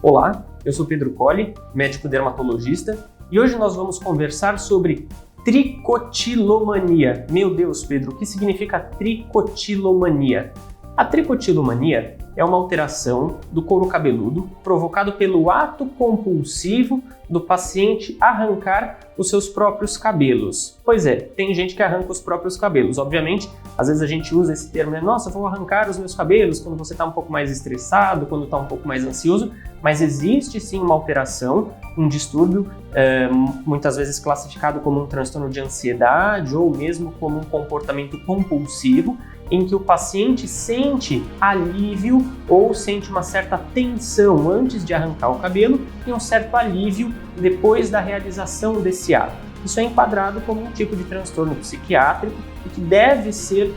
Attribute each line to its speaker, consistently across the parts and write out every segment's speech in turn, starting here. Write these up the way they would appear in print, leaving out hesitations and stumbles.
Speaker 1: Olá, eu sou Pedro Colli, médico dermatologista, e hoje nós vamos conversar sobre tricotilomania. Meu Deus, Pedro, o que significa tricotilomania? A tricotilomania é uma alteração do couro cabeludo provocado pelo ato compulsivo do paciente arrancar os seus próprios cabelos. Pois é, tem gente que arranca os próprios cabelos. Obviamente, às vezes a gente usa esse termo, né? Nossa, vou arrancar os meus cabelos quando você está um pouco mais estressado, quando está um pouco mais ansioso, mas existe sim uma alteração, um distúrbio, muitas vezes classificado como um transtorno de ansiedade ou mesmo como um comportamento compulsivo, em que o paciente sente alívio ou sente uma certa tensão antes de arrancar o cabelo e um certo alívio depois da realização desse ato. Isso é enquadrado como um tipo de transtorno psiquiátrico e que deve ser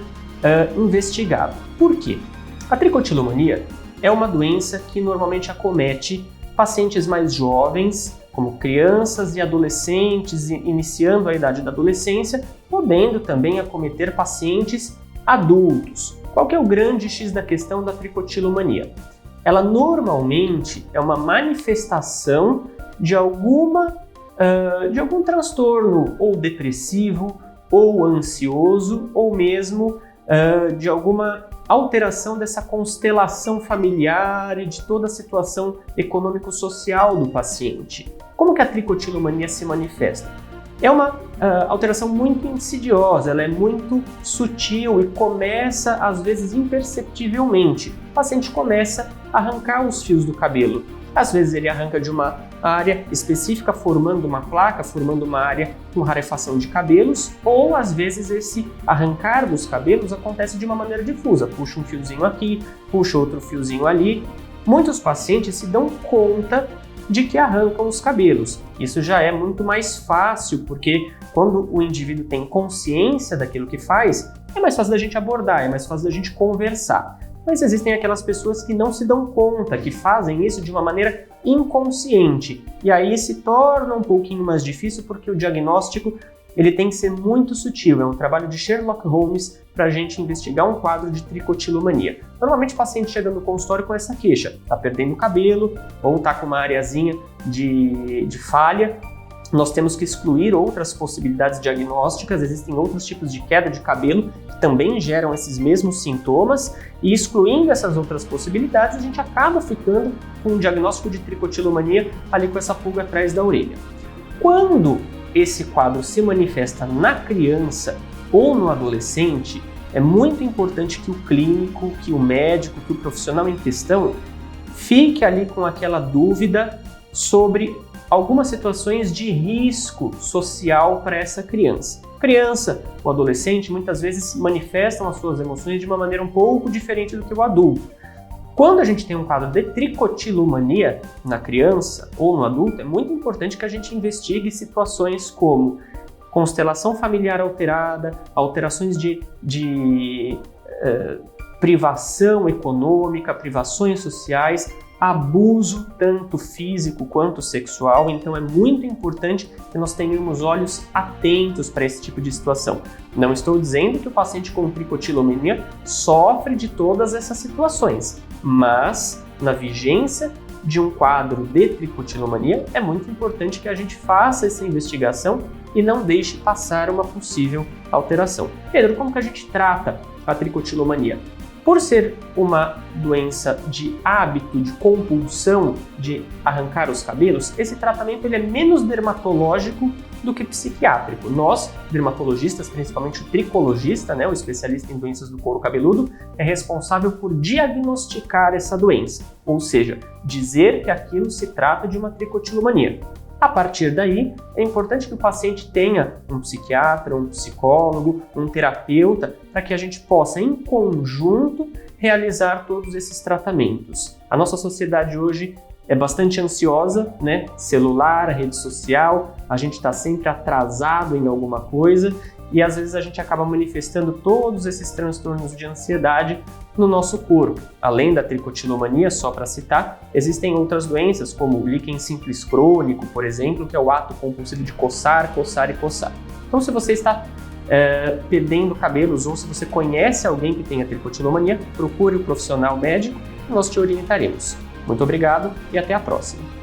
Speaker 1: investigado. Por quê? A tricotilomania é uma doença que normalmente acomete pacientes mais jovens, como crianças e adolescentes iniciando a idade da adolescência, podendo também acometer pacientes adultos. Qual que é o grande X da questão da tricotilomania? Ela normalmente é uma manifestação de algum transtorno ou depressivo, ou ansioso, ou mesmo de alguma alteração dessa constelação familiar e de toda a situação econômico-social do paciente. Como que a tricotilomania se manifesta? É uma alteração muito insidiosa, ela é muito sutil e começa, às vezes, imperceptivelmente. O paciente começa a arrancar os fios do cabelo. Às vezes ele arranca de uma área específica, formando uma placa, formando uma área com rarefação de cabelos, ou às vezes esse arrancar dos cabelos acontece de uma maneira difusa. Puxa um fiozinho aqui, puxa outro fiozinho ali. Muitos pacientes se dão conta de que arrancam os cabelos. Isso já é muito mais fácil, porque quando o indivíduo tem consciência daquilo que faz, é mais fácil da gente abordar, é mais fácil da gente conversar. Mas existem aquelas pessoas que não se dão conta, que fazem isso de uma maneira inconsciente. E aí se torna um pouquinho mais difícil, porque o diagnóstico ele tem que ser muito sutil. É um trabalho de Sherlock Holmes para a gente investigar um quadro de tricotilomania. Normalmente o paciente chega no consultório com essa queixa, está perdendo o cabelo ou está com uma areazinha de falha. Nós temos que excluir outras possibilidades diagnósticas, existem outros tipos de queda de cabelo que também geram esses mesmos sintomas, e excluindo essas outras possibilidades, a gente acaba ficando com um diagnóstico de tricotilomania ali com essa pulga atrás da orelha. Quando esse quadro se manifesta na criança ou no adolescente, é muito importante que o clínico, que o médico, que o profissional em questão fique ali com aquela dúvida sobre algumas situações de risco social para essa criança. Criança ou adolescente muitas vezes manifestam as suas emoções de uma maneira um pouco diferente do que o adulto. Quando a gente tem um quadro de tricotilomania na criança ou no adulto, é muito importante que a gente investigue situações como constelação familiar alterada, alterações de privação econômica, privações sociais, abuso tanto físico quanto sexual. Então é muito importante que nós tenhamos olhos atentos para esse tipo de situação. Não estou dizendo que o paciente com tricotilomania sofre de todas essas situações, mas na vigência de um quadro de tricotilomania é muito importante que a gente faça essa investigação e não deixe passar uma possível alteração. Pedro, como que a gente trata a tricotilomania? Por ser uma doença de hábito, de compulsão de arrancar os cabelos, esse tratamento ele é menos dermatológico do que psiquiátrico. Nós, dermatologistas, principalmente o tricologista, o especialista em doenças do couro cabeludo, é responsável por diagnosticar essa doença, ou seja, dizer que aquilo se trata de uma tricotilomania. A partir daí, é importante que o paciente tenha um psiquiatra, um psicólogo, um terapeuta, para que a gente possa, em conjunto, realizar todos esses tratamentos. A nossa sociedade hoje é bastante ansiosa, Celular, rede social, a gente está sempre atrasado em alguma coisa e às vezes a gente acaba manifestando todos esses transtornos de ansiedade no nosso corpo. Além da tricotilomania, só para citar, existem outras doenças como o líquen simples crônico, por exemplo, que é o ato compulsivo de coçar, coçar e coçar. Então, se você está perdendo cabelos, ou se você conhece alguém que tenha tricotilomania, procure o profissional médico e nós te orientaremos. Muito obrigado e até a próxima!